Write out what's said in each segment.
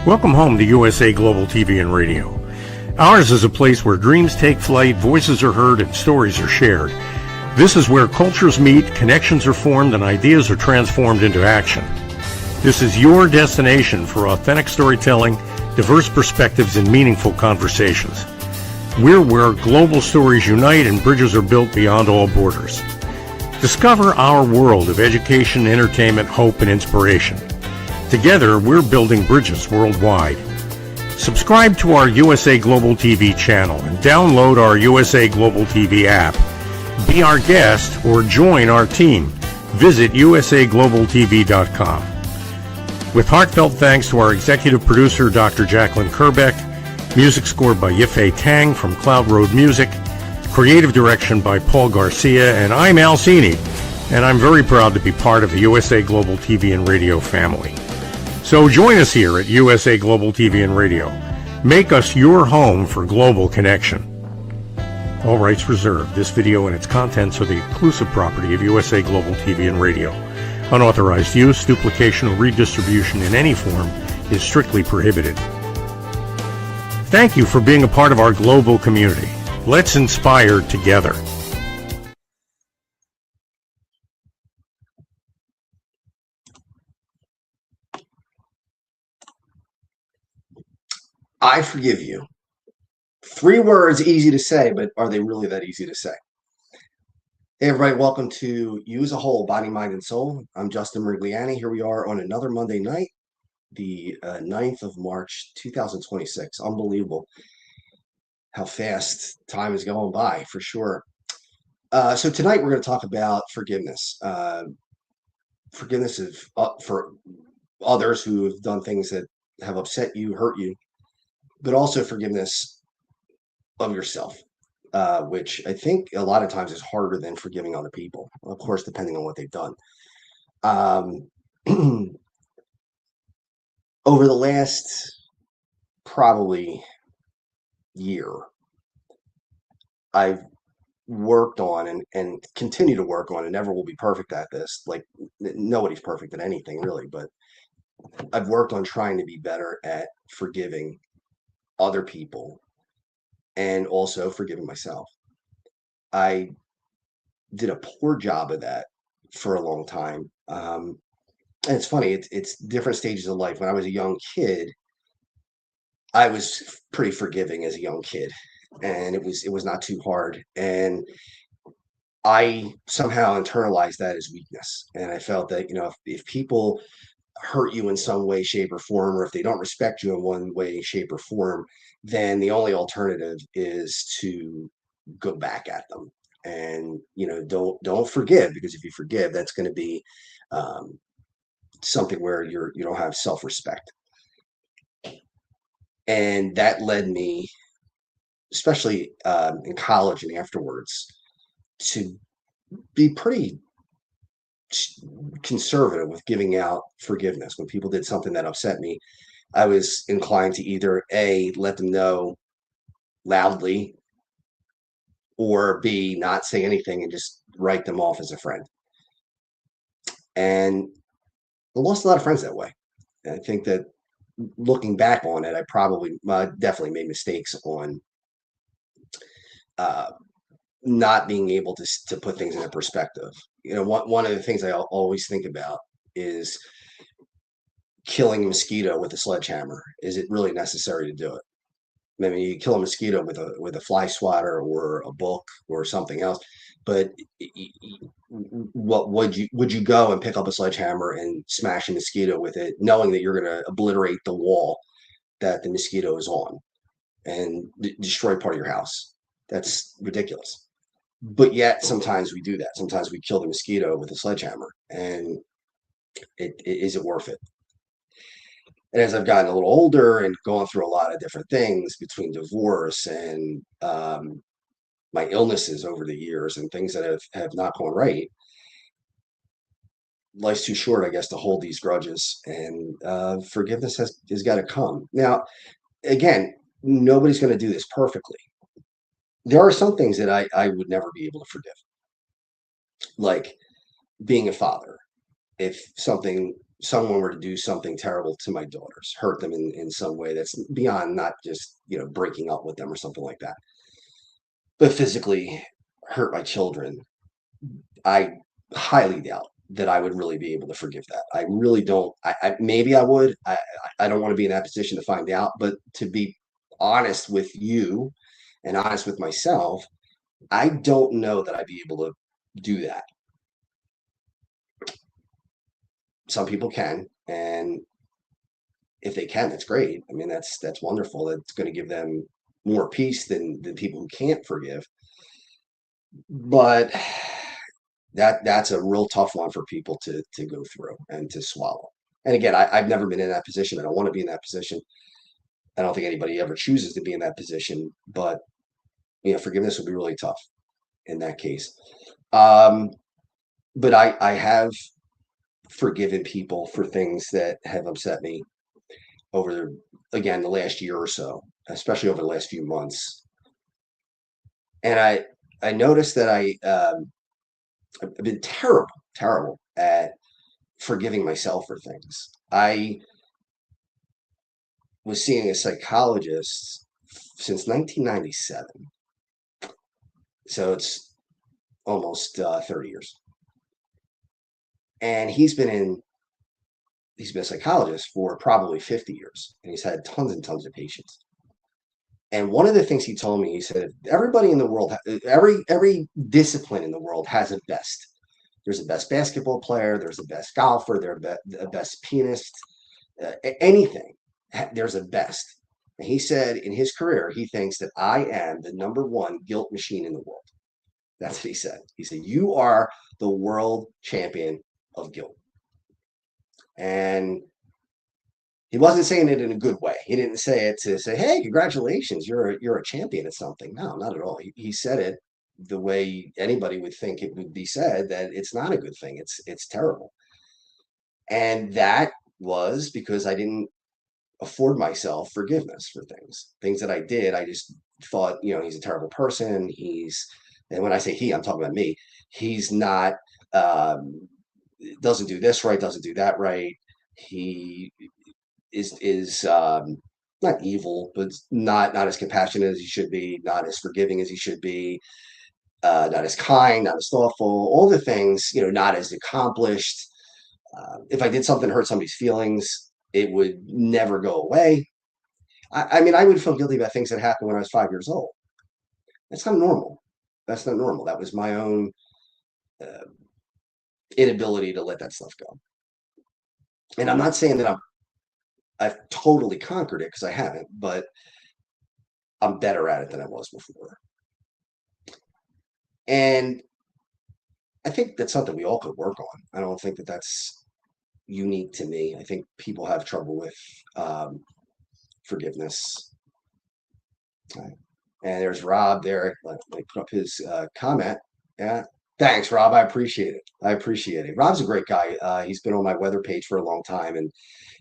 Welcome home to USA Global TV and Radio. Ours is a place where dreams take flight, voices are heard, and stories are shared. This is where cultures meet, connections are formed, and ideas are transformed into action. This is your destination for authentic storytelling, diverse perspectives, and meaningful conversations. We're where global stories unite and bridges are built beyond all borders. Discover our world of education, entertainment, hope, and inspiration. Together, we're building bridges worldwide. Subscribe to our USA Global TV channel and download our USA Global TV app. Be our guest or join our team. Visit usaglobaltv.com. With heartfelt thanks to our executive producer, Dr. Jacqueline Kerbeck, music scored by Yifei Tang from Cloud Road Music, creative direction by Paul Garcia, and I'm Al Cini, and I'm very proud to be part of the USA Global TV and Radio family. So join us here at USA Global TV and Radio. Make us your home for global connection. All rights reserved. This video and its contents are the exclusive property of USA Global TV and Radio. Unauthorized use, duplication, or redistribution in any form is strictly prohibited. Thank you for being a part of our global community. Let's inspire together. I forgive you. 3 words, easy to say, but are they really that easy to say? Hey, everybody, welcome to You as a Whole, Body, Mind, and Soul. I'm Justin Mirigliani. Here we are on another Monday night, the 9th of March, 2026. Unbelievable how fast time is going by, for sure. So tonight we're going to talk about forgiveness. Forgiveness for others who have done things that have upset you, hurt you, but also forgiveness of yourself, which I think a lot of times is harder than forgiving other people, of course, depending on what they've done. Over the last probably year, I've worked on and continue to work on, and never will be perfect at this. Like, nobody's perfect at anything, really, but I've worked on trying to be better at forgiving other people and also forgiving myself. I did a poor job of that for a long time. And it's funny, it's different stages of life. When I was a young kid, I was pretty forgiving as a young kid, and it was not too hard. And I somehow internalized that as weakness. And I felt that, if people hurt you in some way, shape, or form, or if they don't respect you in one way, shape, or form, then the only alternative is to go back at them. And don't forgive, because if you forgive, that's going to be something where you don't have self-respect. And that led me, especially in college and afterwards, to be pretty conservative with giving out forgiveness. When people did something that upset me, I was inclined to either A, let them know loudly, or B, not say anything and just write them off as a friend. And I lost a lot of friends that way. And I think that looking back on it, I definitely made mistakes on not being able to put things into perspective. One of the things I always think about is killing a mosquito with a sledgehammer. Is it really necessary to do it? I mean, you kill a mosquito with a fly swatter or a book or something else, but what would you go and pick up a sledgehammer and smash a mosquito with it, knowing that you're going to obliterate the wall that the mosquito is on and destroy part of your house? That's ridiculous. But yet sometimes we do that. Sometimes we kill the mosquito with a sledgehammer, and is it worth it? And as I've gotten a little older and gone through a lot of different things between divorce and my illnesses over the years and things that have not gone right, life's too short, I guess, to hold these grudges, and forgiveness has got to come. Now, again, nobody's going to do this perfectly. There are some things that I would never be able to forgive, like being a father. If something someone were to do something terrible to my daughters, hurt them in some way that's beyond not just, breaking up with them or something like that, but physically hurt my children, I highly doubt that I would really be able to forgive that. I really don't. Maybe I would. I don't want to be in that position to find out, but to be honest with you and honest with myself, I don't know that I'd be able to do that. Some people can, and if they can, that's great. I mean, that's wonderful. That's going to give them more peace than people who can't forgive. But that's a real tough one for people to go through and to swallow. And again, I've never been in that position. I don't want to be in that position. I don't think anybody ever chooses to be in that position. But forgiveness would be really tough in that case. Um, but I have forgiven people for things that have upset me over, again, the last year or so, especially over the last few months. And I noticed that I've been terrible, terrible at forgiving myself for things. I was seeing a psychologist since 1997, so it's almost 30 years, and he's been a psychologist for probably 50 years, and he's had tons and tons of patients. And one of the things he told me, he said, everybody in the world, every discipline in the world has a best. There's a best basketball player, there's a best golfer, there's a best pianist, anything. There's a best. And he said in his career, he thinks that I am the number one guilt machine in the world. That's what he said. He said, you are the world champion of guilt. And he wasn't saying it in a good way. He didn't say it to say, hey, congratulations, you're a champion at something. No, not at all. He said it the way anybody would think it would be said, that it's not a good thing. It's terrible. And that was because I didn't afford myself forgiveness for things that I did. I just thought, he's a terrible person. And when I say he, I'm talking about me. He's not, doesn't do this right, doesn't do that right. He is not evil, but not as compassionate as he should be, not as forgiving as he should be, not as kind, not as thoughtful, all the things, not as accomplished. If I did something to hurt somebody's feelings, it would never go away. I mean, I would feel guilty about things that happened when I was 5 years old. That's not normal. That's not normal. That was my own uh, inability to let that stuff go. And I'm not saying that I've totally conquered it, because I haven't, but I'm better at it than I was before. And I think that's something we all could work on. I don't think that that's unique to me. I think people have trouble with forgiveness. And there's Rob there. Let me put up his comment. Yeah. Thanks, Rob. I appreciate it. I appreciate it. Rob's a great guy. He's been on my weather page for a long time, and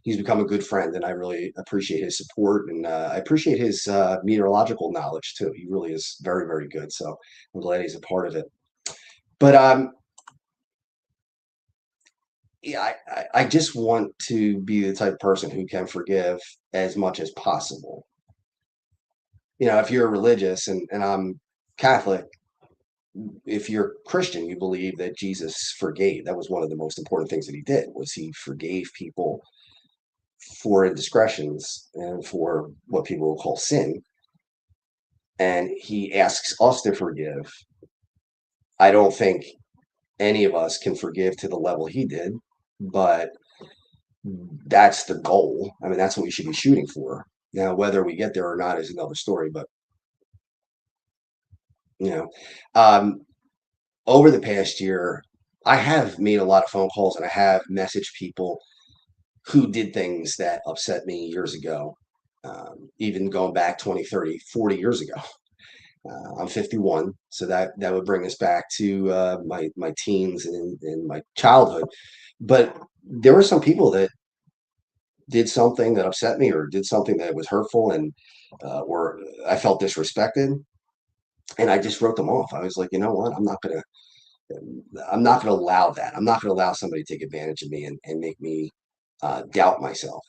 he's become a good friend. And I really appreciate his support, and I appreciate his meteorological knowledge too. He really is very, very good. So I'm glad he's a part of it. But yeah, I just want to be the type of person who can forgive as much as possible. If you're religious, and I'm Catholic, if you're Christian, you believe that Jesus forgave. That was one of the most important things that he did, was he forgave people for indiscretions and for what people will call sin. And he asks us to forgive. I don't think any of us can forgive to the level he did, but that's the goal. I mean, that's what we should be shooting for. Now, whether we get there or not is another story, but you know, um, over the past year, I have made a lot of phone calls, and I have messaged people who did things that upset me years ago, even going back 20, 30, 40 years ago. I'm 51, so that would bring us back to my teens and my childhood. But there were some people that did something that upset me, or did something that was hurtful, and or I felt disrespected, and I just wrote them off. I was like, you know what? I'm not gonna allow that. I'm not gonna allow somebody to take advantage of me and make me doubt myself.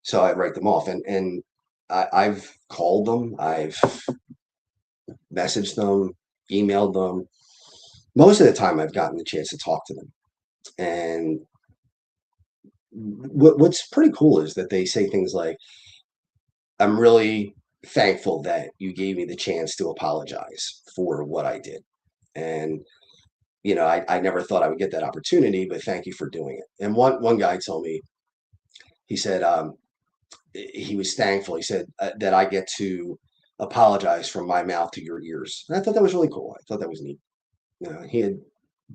So I write them off, and I've called them, I've messaged them, emailed them. Most of the time, I've gotten the chance to talk to them. And what's pretty cool is that they say things like, "I'm really thankful that you gave me the chance to apologize for what I did." And I never thought I would get that opportunity, but thank you for doing it. And one guy told me, he said, he was thankful. He said that I get to apologize from my mouth to your ears. And I thought that was really cool. I thought that was neat. He had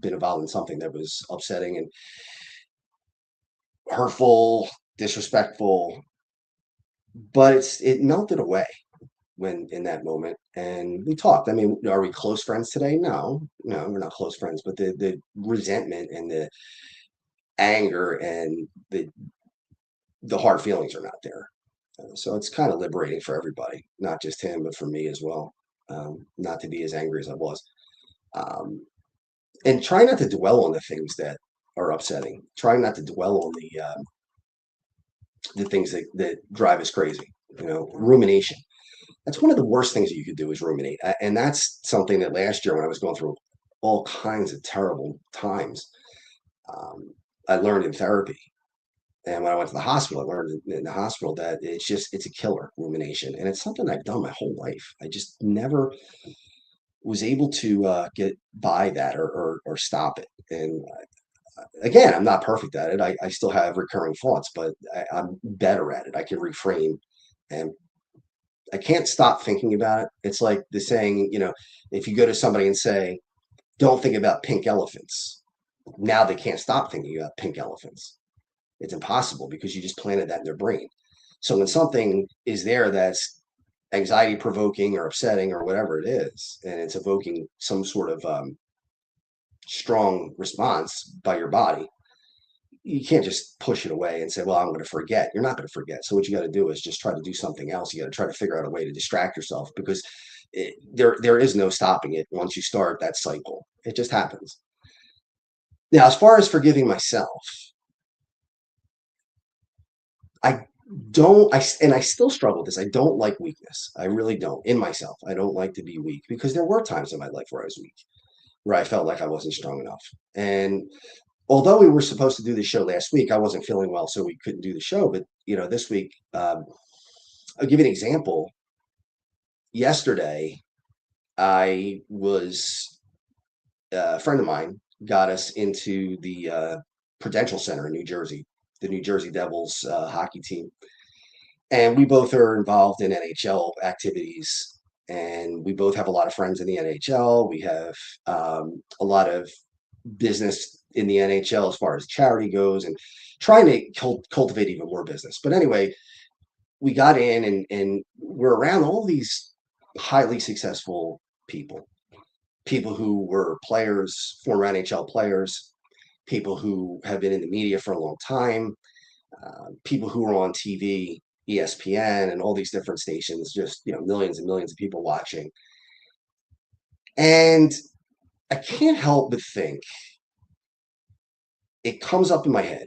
been involved in something that was upsetting and hurtful, disrespectful, but it melted away when in that moment, and we talked. I mean, are we close friends today? No, no, we're not close friends. But the resentment and the anger and the hard feelings are not there. So it's kind of liberating for everybody, not just him, but for me as well. Not to be as angry as I was, um, and try not to dwell on the things that are upsetting. Try not to dwell on the things that drive us crazy. Rumination. That's one of the worst things that you could do is ruminate, and that's something that last year when I was going through all kinds of terrible times, um, I learned in therapy. And when I went to the hospital, I learned in the hospital that it's a killer, rumination. And it's something I've done my whole life. I just never was able to get by that or stop it. And again, I'm not perfect at it. I still have recurring thoughts, but I'm better at it. I can reframe, and I can't stop thinking about it. It's like the saying, if you go to somebody and say, don't think about pink elephants, now they can't stop thinking about pink elephants. It's impossible because you just planted that in their brain. So when something is there that's anxiety provoking or upsetting or whatever it is, and it's evoking some sort of strong response by your body, you can't just push it away and say, well, I'm going to forget. You're not going to forget. So what you got to do is just try to do something else. You got to try to figure out a way to distract yourself, because there is no stopping it once you start that cycle. It just happens. Now, as far as forgiving myself, I and I still struggle with this. I don't like weakness. I really don't, in myself. I don't like to be weak, because there were times in my life where I was weak, where I felt like I wasn't strong enough. And although we were supposed to do the show last week, I wasn't feeling well, so we couldn't do the show. But this week, I'll give you an example. Yesterday, I was a friend of mine got us into the Prudential Center in New Jersey, the New Jersey Devils hockey team, and we both are involved in NHL activities. And we both have a lot of friends in the NHL. We have a lot of business in the NHL as far as charity goes, and trying to cultivate even more business. But anyway, we got in, and we're around all these highly successful people who were players, former NHL players, people who have been in the media for a long time, people who were on TV, ESPN, and all these different stations, just millions and millions of people watching. And I can't help but think, it comes up in my head,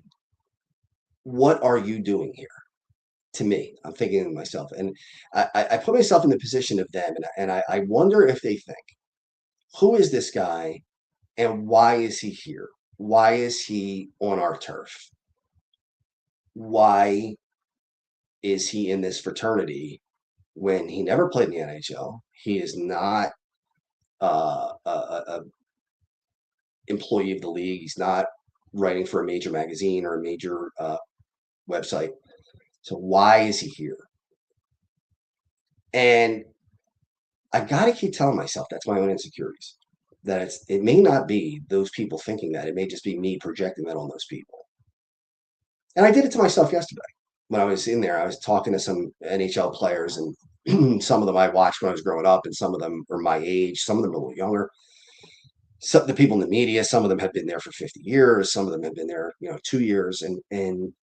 what are you doing here? To me, I'm thinking to myself, and I put myself in the position of them, and I wonder if they think, who is this guy, and why is he here? Why is he on our turf? Why is he in this fraternity when he never played in the NHL? He is not a employee of the league. He's not writing for a major magazine or a major website. So why is he here? And I got to keep telling myself that's my own insecurities. That it may not be those people thinking that. It may just be me projecting that on those people. And I did it to myself yesterday. When I was in there, I was talking to some NHL players, and some of them I watched when I was growing up, and some of them are my age, some of them are a little younger. So the people in the media, some of them have been there for 50 years, some of them have been there, 2 years, and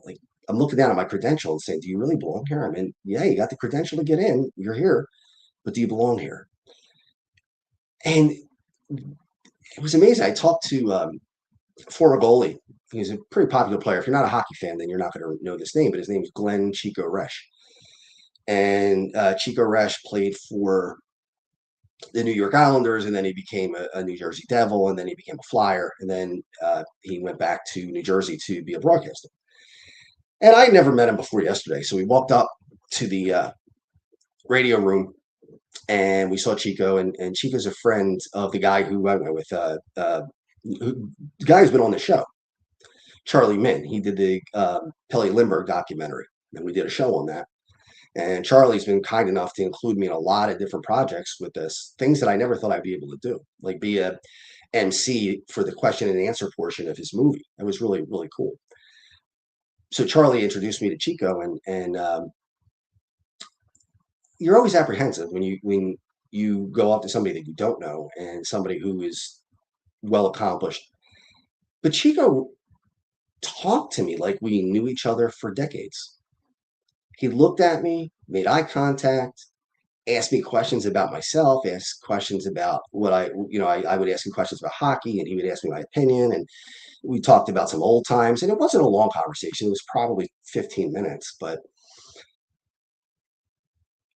like, I'm looking down at my credential and saying, do you really belong here? I mean, yeah, you got the credential to get in, you're here, but do you belong here? And it was amazing. I talked to former goalie He's a pretty popular player. If you're not a hockey fan, then you're not going to know this name, but his name is Glenn Chico Resch. And Chico Resch played for the New York Islanders, and then he became a New Jersey Devil, and then he became a Flyer, and then he went back to New Jersey to be a broadcaster. And I never met him before yesterday, so we walked up to the radio room, and we saw Chico, and Chico's a friend of the guy who I went with, the guy who's been on the show, Charlie Min. He did the Pele Lindbergh documentary, and we did a show on that. And Charlie's been kind enough to include me in a lot of different projects with this, things that I never thought I'd be able to do, like be a MC for the question and answer portion of his movie. It was really, really cool. So Charlie introduced me to Chico, and you're always apprehensive when you go up to somebody that you don't know and somebody who is well accomplished. But Chico talked to me like we knew each other for decades. He looked at me, made eye contact, asked me questions about myself, asked questions about what I would ask him questions about hockey, and he would ask me my opinion. And we talked about some old times, and it wasn't a long conversation. It was probably 15 minutes, but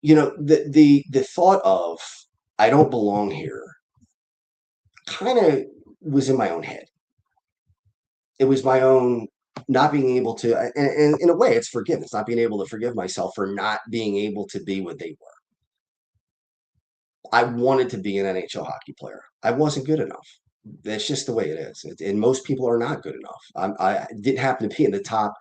the thought of I don't belong here kind of was in my own head. It was my own not being able to, and in a way, it's forgiveness, not being able to forgive myself for not being able to be what they were. I wanted to be an NHL hockey player. I wasn't good enough. That's just the way it is. And most people are not good enough. I didn't happen to be in the top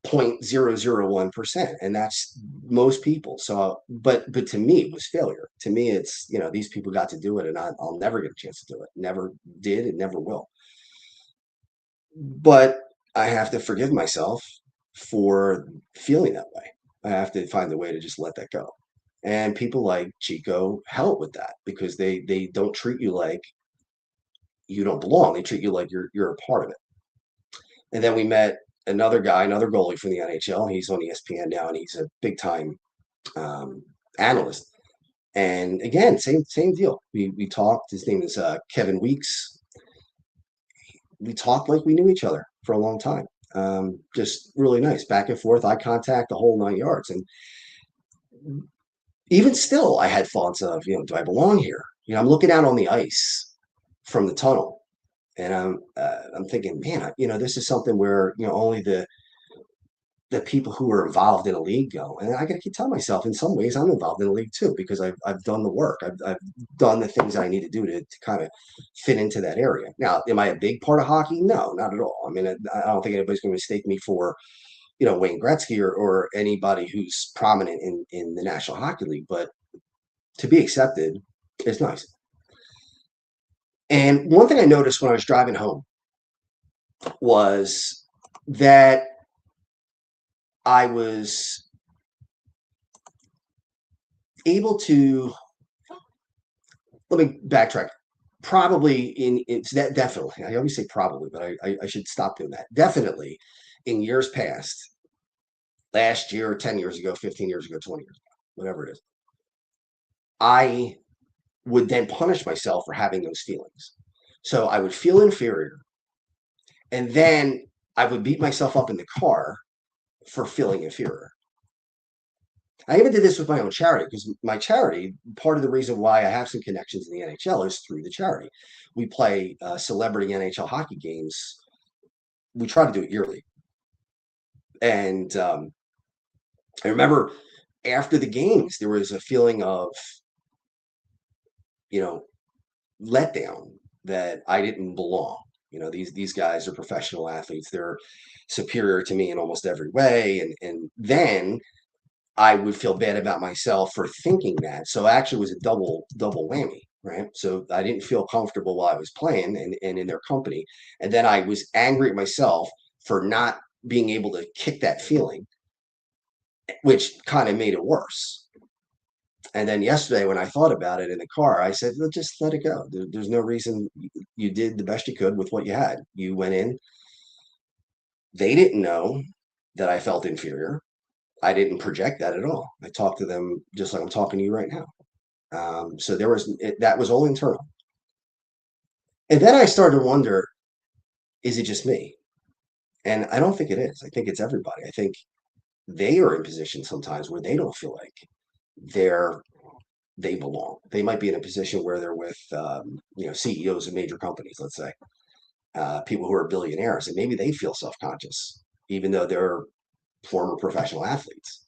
0.001%, and that's most people. So, but to me, it was failure. To me, it's, these people got to do it, and I'll never get a chance to do it. Never did, and never will. But I have to forgive myself for feeling that way. I have to find a way to just let that go. And people like Chico help with that, because they don't treat you like you don't belong. They treat you like you're a part of it. And then we met another guy, another goalie from the NHL. He's on ESPN now, and he's a big time analyst. And again, same deal. We talked. His name is Kevin Weeks. We talked like we knew each other for a long time. Just really nice, back and forth, eye contact, the whole 9 yards. And even still, I had thoughts of, do I belong here? I'm looking out on the ice from the tunnel, and I'm thinking, man, this is something where only the people who are involved in a league go. And I got to keep telling myself, in some ways, I'm involved in a league too, because I've done the work. I've done the things that I need to do to kind of fit into that area. Now, am I a big part of hockey? No, not at all. I mean, I don't think anybody's going to mistake me for Wayne Gretzky or anybody who's prominent in the National Hockey League, but to be accepted is nice. And one thing I noticed when I was driving home was that I was able to, let me backtrack. Probably it's that definitely, I always say probably, but I should stop doing that. Definitely in years past, last year, 10 years ago, 15 years ago, 20 years ago, whatever it is, I would then punish myself for having those feelings. So I would feel inferior, and then I would beat myself up in the car for feeling inferior. I even did this with my own charity, because my charity, part of the reason why I have some connections in the NHL is through the charity. We play celebrity NHL hockey games. We try to do it yearly. And I remember after the games, there was a feeling of, letdown, that I didn't belong. These guys are professional athletes. They're superior to me in almost every way. And then I would feel bad about myself for thinking that. So actually it was a double whammy, right? So I didn't feel comfortable while I was playing and in their company. And then I was angry at myself for not being able to kick that feeling, which kind of made it worse. And then yesterday, when I thought about it in the car, I said, just let it go. There's no reason. You did the best you could with what you had. You went in. They didn't know that I felt inferior. I didn't project that at all. I talked to them just like I'm talking to you right now. So that was all internal. And then I started to wonder, is it just me? And I don't think it is. I think it's everybody. I think they are in positions sometimes where they don't feel like they're they belong. They might be in a position where they're with CEOs of major companies, let's say, people who are billionaires, and maybe they feel self-conscious, even though they're former professional athletes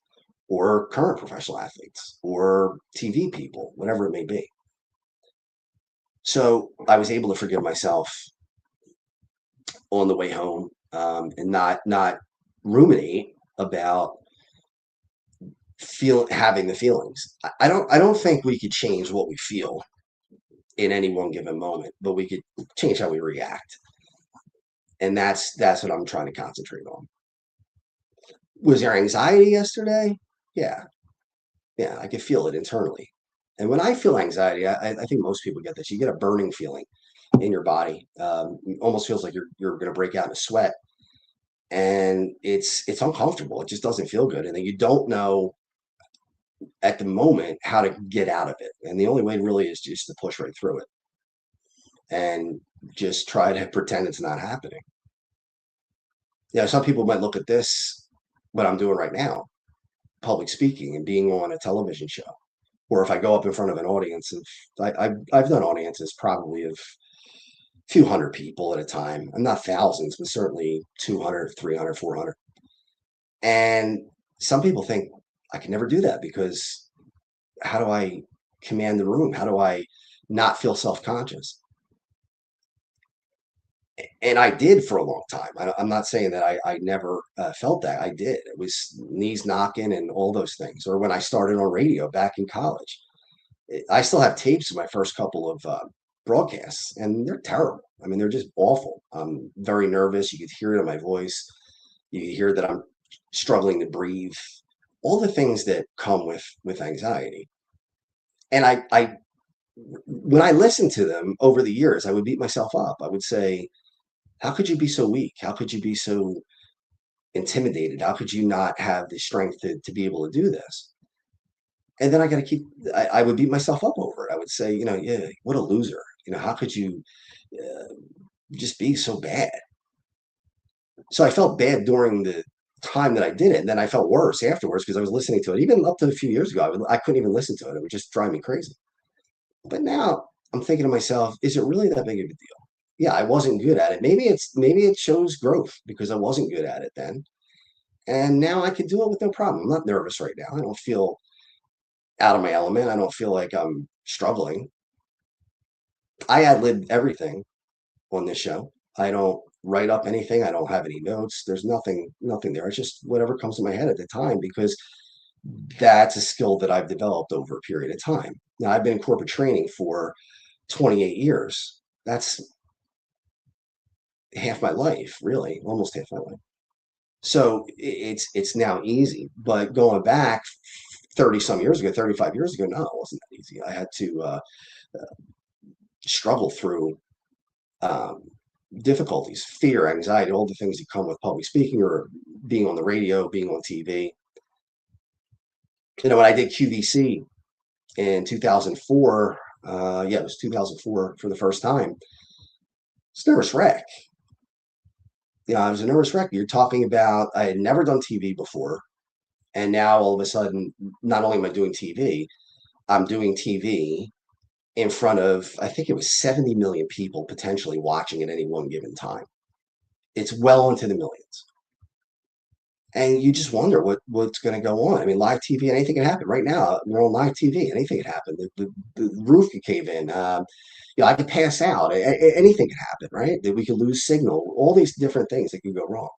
or current professional athletes or TV people, whatever it may be. So I was able to forgive myself on the way home, and not ruminate about having the feelings. I don't think we could change what we feel in any one given moment, but we could change how we react. And that's what I'm trying to concentrate on. Was there anxiety yesterday? Yeah. Yeah, I could feel it internally. And when I feel anxiety, I think most people get this. You get a burning feeling in your body. It almost feels like you're going to break out in a sweat, and it's uncomfortable. It just doesn't feel good, and then you don't know at the moment how to get out of it. And the only way really is just to push right through it and just try to pretend it's not happening. Some people might look at this, what I'm doing right now, public speaking and being on a television show, or if I go up in front of an audience of, I've done audiences probably of a few hundred people at a time. I'm not thousands, but certainly 200, 300, 400. And some people think I can never do that because how do I command the room? How do I not feel self-conscious? And I did for a long time. I'm not saying that I never felt that. I did. It was knees knocking and all those things. Or when I started on radio back in college, I still have tapes of my first couple of broadcasts, and they're terrible. I mean, they're just awful. I'm very nervous. You could hear it in my voice. You could hear that I'm struggling to breathe. All the things that come with anxiety. And I when I listened to them over the years, I would beat myself up. I would say, how could you be so weak? How could you be so intimidated? How could you not have the strength to be able to do this? And then I would beat myself up over it. I would say, yeah, what a loser. How could you uh, just be so bad? So I felt bad during the time that I did it. And then I felt worse afterwards because I was listening to it. Even up to a few years ago, I couldn't even listen to it. It would just drive me crazy. But now I'm thinking to myself, is it really that big of a deal? Yeah, I wasn't good at it. Maybe it shows growth because I wasn't good at it then. And now I can do it with no problem. I'm not nervous right now. I don't feel out of my element. I don't feel like I'm struggling. I ad-lib everything on this show. I don't write up anything. I don't have any notes. There's nothing there. It's just whatever comes to my head at the time because that's a skill that I've developed over a period of time. Now I've been in corporate training for 28 years. That's half my life, really, almost half my life. So it's now easy. But going back 30 some years ago, 35 years ago, no, it wasn't that easy. I had to struggle through um, difficulties, fear, anxiety, all the things that come with public speaking or being on the radio, being on TV. When I did QVC in 2004, it was 2004 for the first time. It's a nervous wreck. I was a nervous wreck. You're talking about, I had never done TV before. And now all of a sudden, not only am I doing TV, I'm doing TV in front of, I think it was 70 million people potentially watching at any one given time. It's well into the millions. And you just wonder what's going to go on. I mean, live TV, anything can happen. Right now, we're on live TV. Anything can happen. The roof could cave in. I could pass out. Anything could happen, right? That we could lose signal. All these different things that could go wrong.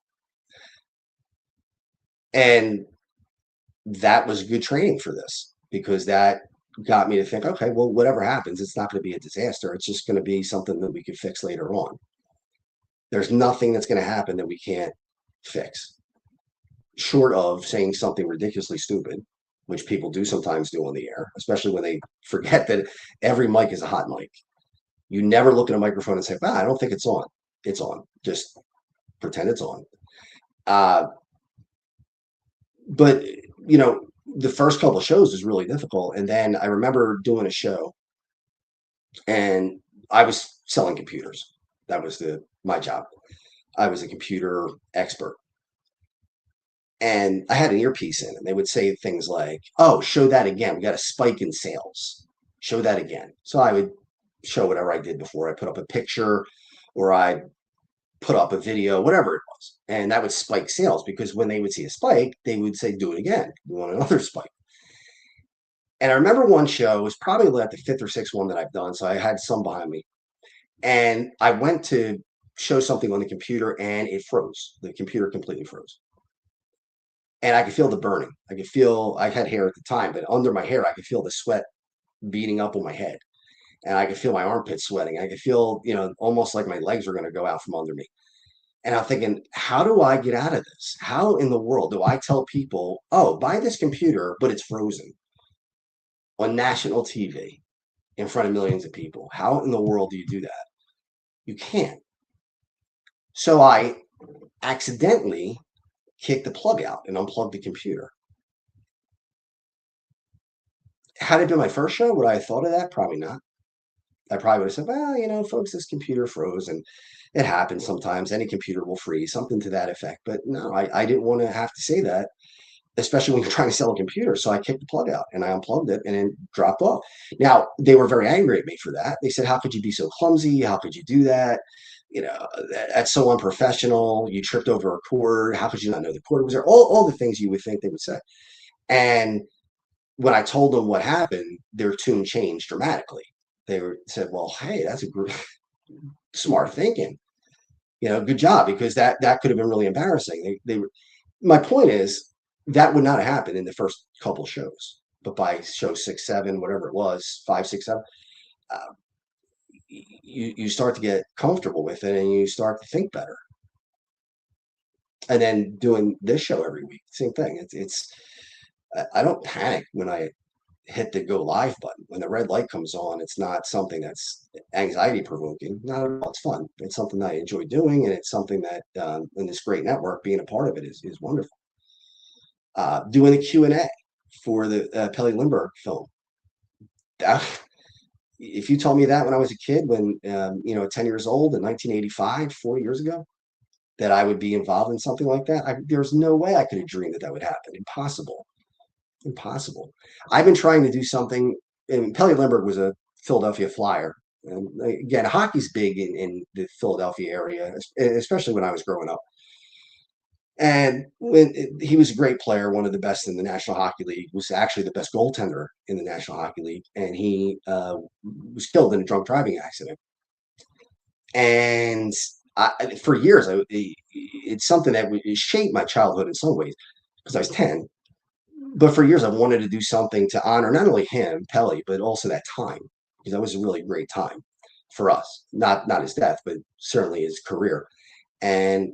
And that was good training for this because that got me to think, okay, well, whatever happens, it's not going to be a disaster. It's just going to be something that we could fix later on. There's nothing that's going to happen that we can't fix, short of saying something ridiculously stupid, which people do sometimes do on the air, especially when they forget that every mic is a hot mic. You never look at a microphone and say, "Wow, I don't think it's on." It's on. Just pretend it's on. Uh, but the first couple of shows was really difficult, and then I remember doing a show, and I was selling computers. That was my job. I was a computer expert. And I had an earpiece in, and they would say things like, "Oh, show that again. We got a spike in sales. Show that again." So I would show whatever I did before. I put up a picture, or I put up a video, whatever it was, and that would spike sales because when they would see a spike, they would say, "Do it again. We want another spike." And I remember one show, it was probably like the fifth or sixth one that I've done, so I had some behind me. And I went to show something on the computer, and it froze. The computer completely froze. And I could feel the burning. I could feel, I had hair at the time, but under my hair, I could feel the sweat beating up on my head. And I could feel my armpits sweating. I could feel, almost like my legs were going to go out from under me. And I'm thinking, how do I get out of this? How in the world do I tell people, oh, buy this computer, but it's frozen on national TV in front of millions of people? How in the world do you do that? You can't. So I accidentally kicked the plug out and unplugged the computer. Had it been my first show, would I have thought of that? Probably not. I probably would have said, well, folks, this computer froze and it happens sometimes. Any computer will freeze, something to that effect. But no, I didn't want to have to say that, especially when you're trying to sell a computer. So I kicked the plug out and I unplugged it and it dropped off. Now, they were very angry at me for that. They said, how could you be so clumsy? How could you do that? That's so unprofessional. You tripped over a cord. How could you not know the cord was there? All the things you would think they would say. And when I told them what happened, their tune changed dramatically. Said, well, hey, that's a smart thinking. Good job, because that could have been really embarrassing. My point is that would not have happened in the first couple shows, but by show 6, 7, whatever it was, 5, 6, 7, uh, you start to get comfortable with it and you start to think better. And then doing this show every week, same thing. I don't panic when I hit the go live button. When the red light comes on, it's not something that's anxiety provoking. Not at all. It's fun. It's something that I enjoy doing, and it's something that in this great network, being a part of it is wonderful. Doing the Q&A for the Pelle Lindbergh film. That, if you told me that when I was a kid, when 10 years old in 1985, 40 years ago, that I would be involved in something like that, there's no way I could have dreamed that would happen. Impossible. Impossible. I've been trying to do something, and Pelle Lindbergh was a Philadelphia Flyer. And again, hockey's big in the Philadelphia area, especially when I was growing up. And he was a great player, one of the best in the National Hockey League, was actually the best goaltender in the National Hockey League. And he was killed in a drunk driving accident. And for years, it's something that shaped my childhood in some ways, because I was 10. But for years, I've wanted to do something to honor not only him, Pelle, but also that time, because that was a really great time for us. Not his death, but certainly his career. And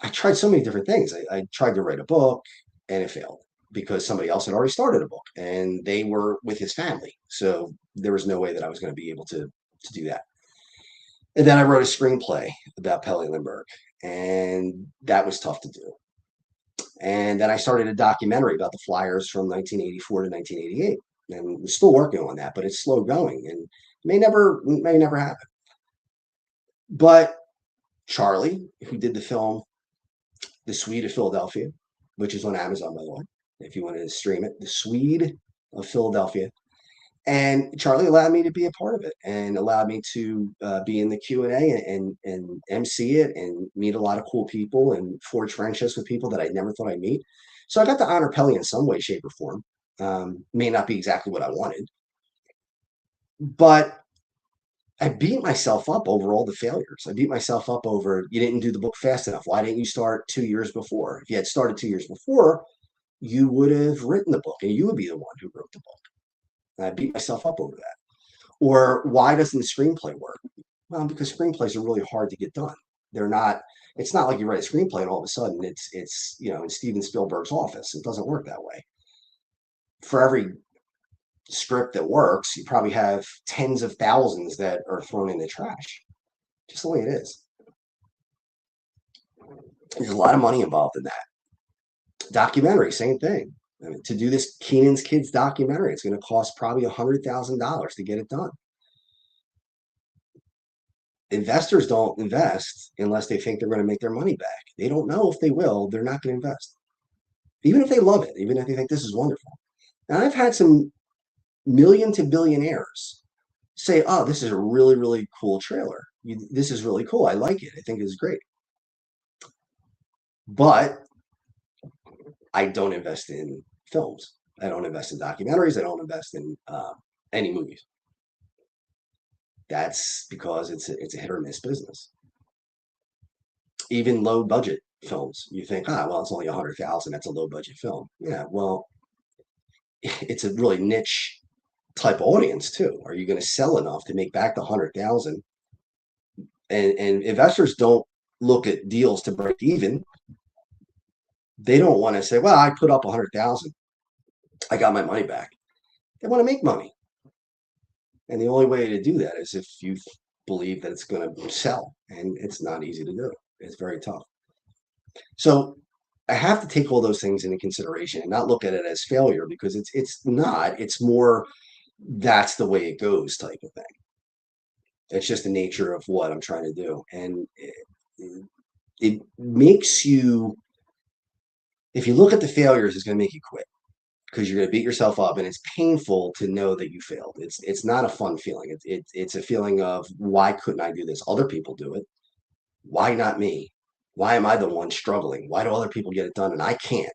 I tried so many different things. I tried to write a book, and it failed because somebody else had already started a book, and they were with his family. So there was no way that I was going to be able to do that. And then I wrote a screenplay about Pelle Lindbergh, and that was tough to do. And then I started a documentary about the Flyers from 1984 to 1988, and we're still working on that, but it's slow going and may never happen. But Charlie, who did the film The Swede of Philadelphia, which is on Amazon, by the way, if you wanted to stream it, The Swede of Philadelphia. And Charlie allowed me to be a part of it and allowed me to be in the Q&A and MC it and meet a lot of cool people and forge friendships with people that I never thought I'd meet. So I got to honor Pelle in some way, shape, or form. May not be exactly what I wanted, but I beat myself up over all the failures. I beat myself up over, you didn't do the book fast enough. Why didn't you start 2 years before? If you had started 2 years before, you would have written the book and you would be the one who wrote the book. And I beat myself up over that. Or why doesn't the screenplay work? Well, because screenplays are really hard to get done. They're not, it's not like you write a screenplay and all of a sudden it's in Steven Spielberg's office. It doesn't work that way. For every script that works, you probably have tens of thousands that are thrown in the trash. Just the way it is. There's a lot of money involved in that. Documentary, same thing. I mean, to do this Keenan's Kids documentary, it's going to cost probably $100,000 to get it done. Investors don't invest unless they think they're going to make their money back. They don't know if they will. They're not going to invest, even if they love it, even if they think this is wonderful. And I've had some million to billionaires say, "Oh, this is a really, really cool trailer. This is really cool. I like it. I think it's great." But I don't invest in films. I don't invest in documentaries. I don't invest in any movies. That's because it's a hit or miss business. Even low budget films, you think, well, it's only 100,000. That's a low budget film. Yeah, well, it's a really niche type of audience too. Are you going to sell enough to make back the 100,000? And investors don't look at deals to break even. They don't want to say, well, I put up 100,000. I got my money back. They want to make money. And the only way to do that is if you believe that it's going to sell. And it's not easy to do. It's very tough. So I have to take all those things into consideration and not look at it as failure, because it's not. It's more that's the way it goes type of thing. It's just the nature of what I'm trying to do. And it makes you, if you look at the failures, it's going to make you quit, because you're going to beat yourself up, and it's painful to know that you failed. It's not a fun feeling. It's a feeling of, why couldn't I do this? Other people do it. Why not me? Why am I the one struggling? Why do other people get it done and I can't?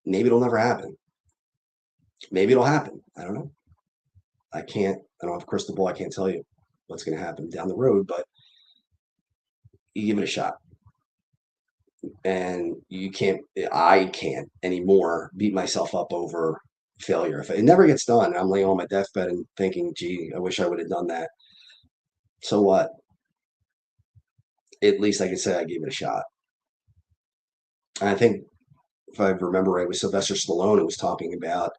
Maybe it'll never happen. Maybe it'll happen. I don't know. I don't have a crystal ball. I can't tell you what's going to happen down the road, but you give it a shot. And I can't anymore beat myself up over failure. If it never gets done, I'm laying on my deathbed and thinking, gee, I wish I would have done that. So what? At least I could say I gave it a shot. And I think, if I remember right, it was Sylvester Stallone who was talking about,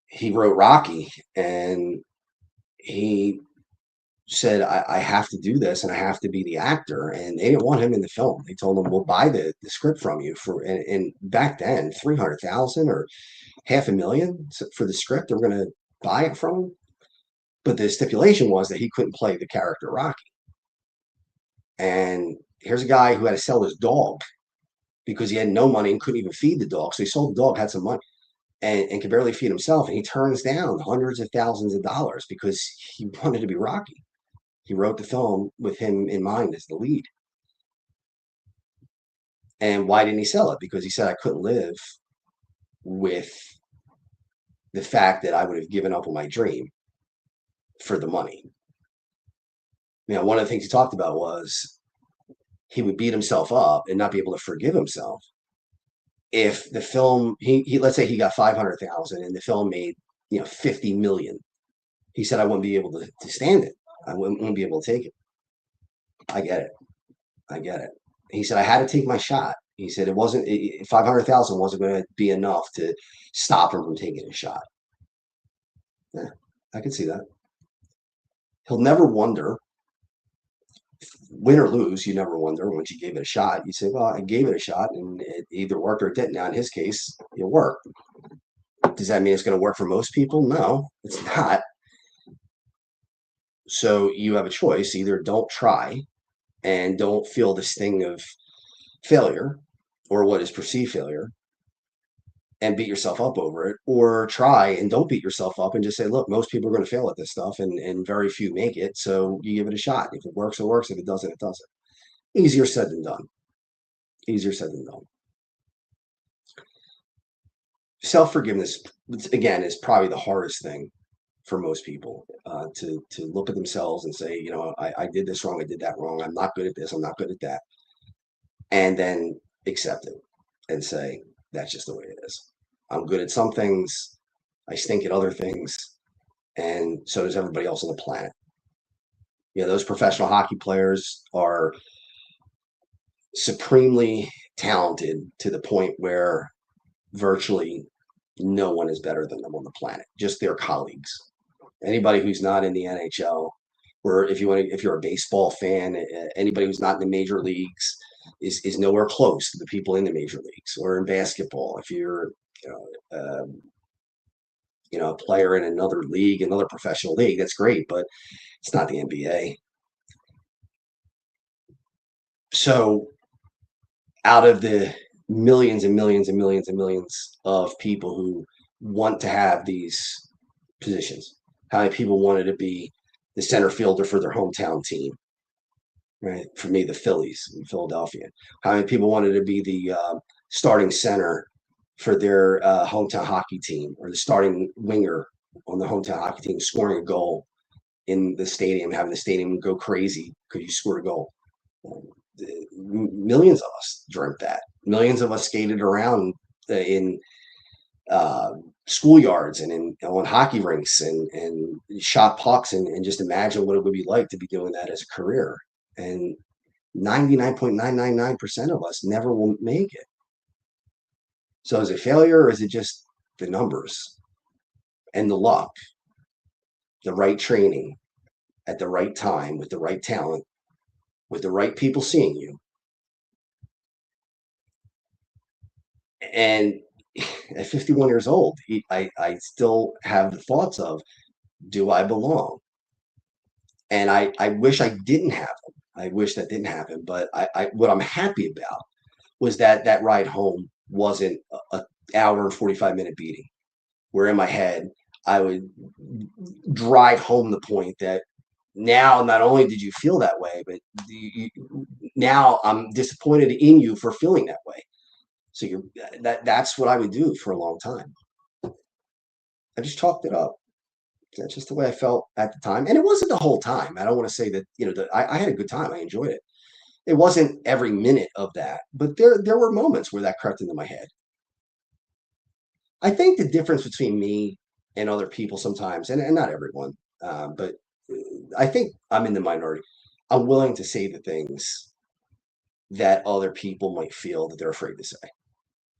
he wrote Rocky, and he said, I have to do this and I have to be the actor. And they didn't want him in the film. They told him, we'll buy the script from you for, and back then, 300,000 or 500,000 for the script. They were going to buy it from him. But the stipulation was that he couldn't play the character Rocky. And here's a guy who had to sell his dog because he had no money and couldn't even feed the dog. So he sold the dog, had some money, and could barely feed himself. And he turns down hundreds of thousands of dollars because he wanted to be Rocky. He wrote the film with him in mind as the lead. And why didn't he sell it? Because he said, I couldn't live with the fact that I would have given up on my dream for the money. One of the things he talked about was he would beat himself up and not be able to forgive himself if the film, he let's say he got 500,000 and the film made 50 million. He said, I wouldn't be able to stand it. I wouldn't be able to take it. I get it. I get it. He said, I had to take my shot. He said, 500,000 wasn't going to be enough to stop him from taking a shot. Yeah, I can see that. He'll never wonder, win or lose. You never wonder once you gave it a shot. You say, well, I gave it a shot and it either worked or it didn't. Now, in his case, it worked. Does that mean it's going to work for most people? No, it's not. So you have a choice. Either don't try and don't feel the sting of failure or what is perceived failure and beat yourself up over it, or try and don't beat yourself up and just say, look, most people are going to fail at this stuff and very few make it. So you give it a shot. If it works, it works. If it doesn't, it doesn't. Easier said than done. Easier said than done. Self-forgiveness, again, is probably the hardest thing for most people, to look at themselves and say, I did this wrong. I did that wrong. I'm not good at this. I'm not good at that. And then accept it and say, that's just the way it is. I'm good at some things. I stink at other things. And so does everybody else on the planet. Those professional hockey players are supremely talented to the point where virtually no one is better than them on the planet, just their colleagues. Anybody who's not in the NHL, or if you're a baseball fan, anybody who's not in the major leagues is nowhere close to the people in the major leagues. Or in basketball, if you're a player in another league, another professional league. That's great, but it's not the NBA. So out of the millions and millions and millions and millions of people who want to have these positions, how many people wanted to be the center fielder for their hometown team? Right. For me, the Phillies in Philadelphia. How many people wanted to be the starting center for their hometown hockey team, or the starting winger on the hometown hockey team, scoring a goal in the stadium, having the stadium go crazy because you scored a goal? Millions of us dreamt that. Millions of us skated around in uh, schoolyards and on hockey rinks and shot pucks and just imagine what it would be like to be doing that as a career. And 99.999% of us never will make it. So is it failure, or is it just the numbers and the luck, the right training at the right time with the right talent, with the right people seeing you? And at 51 years old, I still have the thoughts of, do I belong? And I wish I didn't have them. I wish that didn't happen. But what I'm happy about was that ride home wasn't a hour and 45-minute beating, where in my head I would drive home the point that now not only did you feel that way, but now I'm disappointed in you for feeling that way. So that's what I would do for a long time. I just chalked it up. That's just the way I felt at the time. And it wasn't the whole time. I don't want to say that, I had a good time. I enjoyed it. It wasn't every minute of that, but there were moments where that crept into my head. I think the difference between me and other people sometimes, and not everyone, but I think I'm in the minority. I'm willing to say the things that other people might feel that they're afraid to say.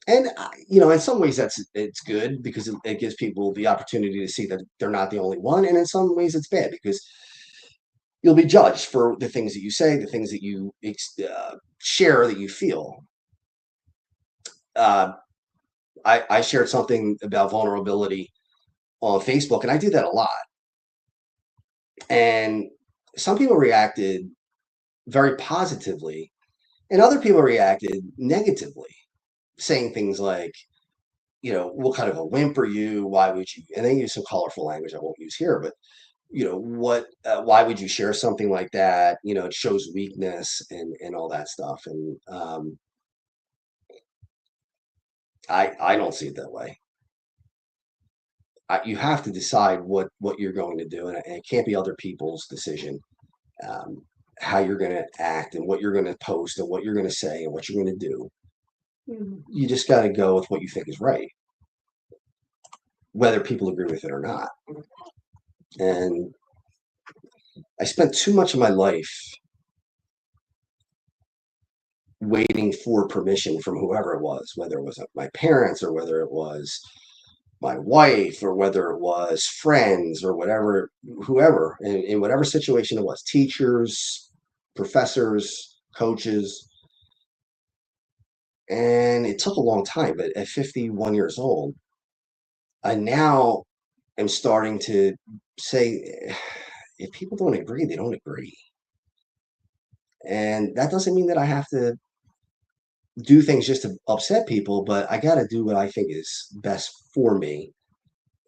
And in some ways it's good because it gives people the opportunity to see that they're not the only one. And in some ways it's bad because you'll be judged for the things that you say, the things that you share, that you feel. Uh, I shared something about vulnerability on Facebook, and I do that a lot. And some people reacted very positively, and other people reacted negatively, saying things like, what kind of a wimp are you? Why would you? And they use some colorful language I won't use here, but why would you share something like that? It shows weakness and all that stuff. And I don't see it that way. You have to decide what you're going to do, and it can't be other people's decision. Um, how you're going to act and what you're going to post and what you're going to say and what you're going to do. You just got to go with what you think is right, whether people agree with it or not. And I spent too much of my life waiting for permission from whoever it was, whether it was my parents or whether it was my wife or whether it was friends or whatever, whoever, in whatever situation it was, teachers, professors, coaches. And it took a long time, but at 51 years old, I now am starting to say, if people don't agree, they don't agree. And that doesn't mean that I have to do things just to upset people, but I got to do what I think is best for me,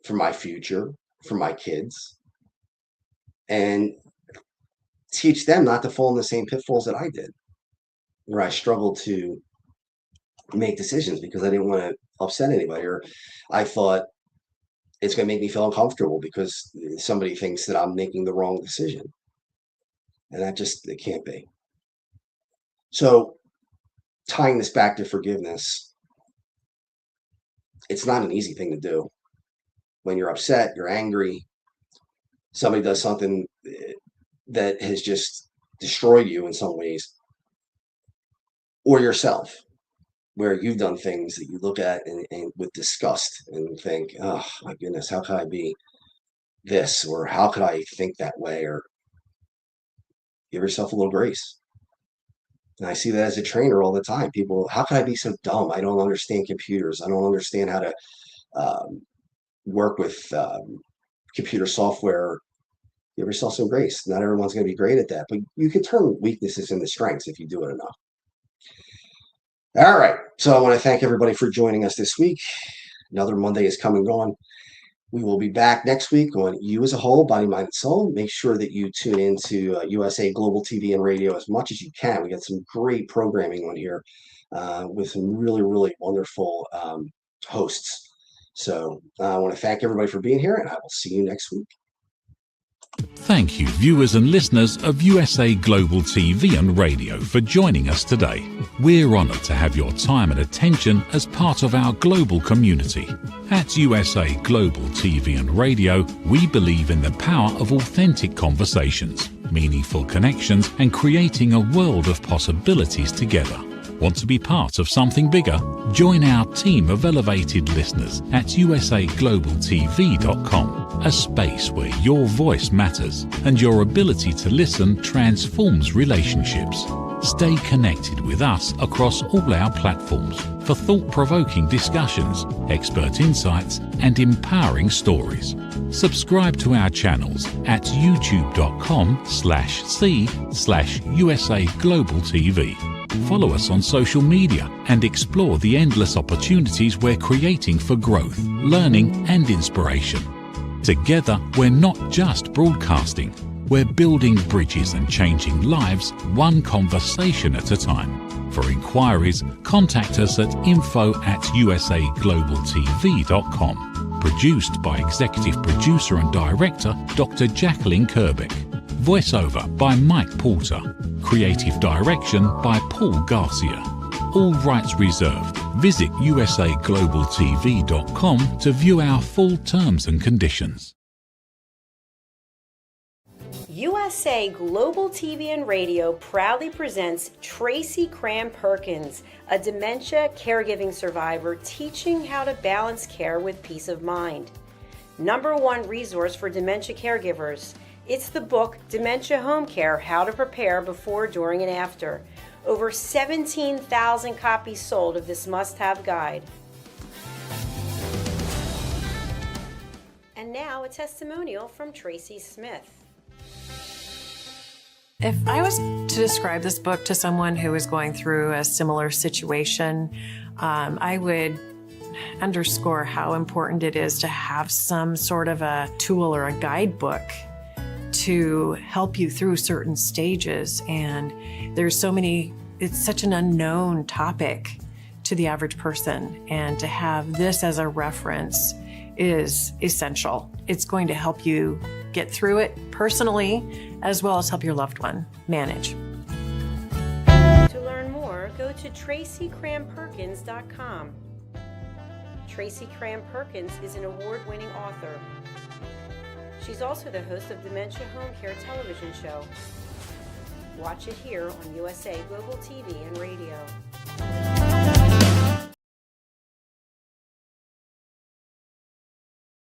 for my future, for my kids, and teach them not to fall in the same pitfalls that I did, where I struggled to make decisions because I didn't want to upset anybody, or I thought it's going to make me feel uncomfortable because somebody thinks that I'm making the wrong decision. And it can't be. So tying this back to forgiveness, it's not an easy thing to do. When you're upset, you're angry, somebody does something that has just destroyed you in some ways, or yourself, where you've done things that you look at and with disgust and think, oh my goodness, how could I be this? Or how could I think that way? Or give yourself a little grace. And I see that as a trainer all the time. People, how can I be so dumb? I don't understand computers. I don't understand how to work with computer software, give yourself some grace. Not everyone's going to be great at that, but you can turn weaknesses into strengths if you do it enough. All right. So I want to thank everybody for joining us this week. Another Monday is come and gone. We will be back next week on You as a Whole, Body, Mind, and Soul. Make sure that you tune into USA Global TV and Radio as much as you can. We got some great programming on here with some really, really wonderful hosts. So I want to thank everybody for being here, and I will see you next week. Thank you, viewers and listeners of USA Global TV and Radio, for joining us today. We're honoured to have your time and attention as part of our global community. At USA Global TV and Radio, we believe in the power of authentic conversations, meaningful connections, and creating a world of possibilities together. Want to be part of something bigger? Join our team of elevated listeners at usaglobaltv.com, a space where your voice matters and your ability to listen transforms relationships. Stay connected with us across all our platforms for thought-provoking discussions, expert insights, and empowering stories. Subscribe to our channels at youtube.com/c/USA Global TV. Follow us on social media and explore the endless opportunities we're creating for growth, learning, and inspiration. Together, we're not just broadcasting, we're building bridges and changing lives one conversation at a time. For inquiries, contact us at info@usaglobaltv.com. Produced by Executive Producer and Director Dr. Jacqueline Kerbeck. Voiceover by Mike Porter. Creative direction by Paul Garcia. All rights reserved. Visit usaglobaltv.com to view our full terms and conditions. USA Global TV and Radio proudly presents Tracy Cram-Perkins, a dementia caregiving survivor teaching how to balance care with peace of mind. #1 resource for dementia caregivers. It's the book Dementia Home Care: How to Prepare Before, During, and After. Over 17,000 copies sold of this must-have guide. And now a testimonial from Tracy Smith. If I was to describe this book to someone who is going through a similar situation, I would underscore how important it is to have some sort of a tool or a guidebook to help you through certain stages. And there's so many, it's such an unknown topic to the average person. And to have this as a reference is essential. It's going to help you get through it personally, as well as help your loved one manage. To learn more, go to tracycramperkins.com. Tracy Cram-Perkins is an award-winning author. She's also the host of Dementia Home Care television show. Watch it here on USA Global TV and Radio.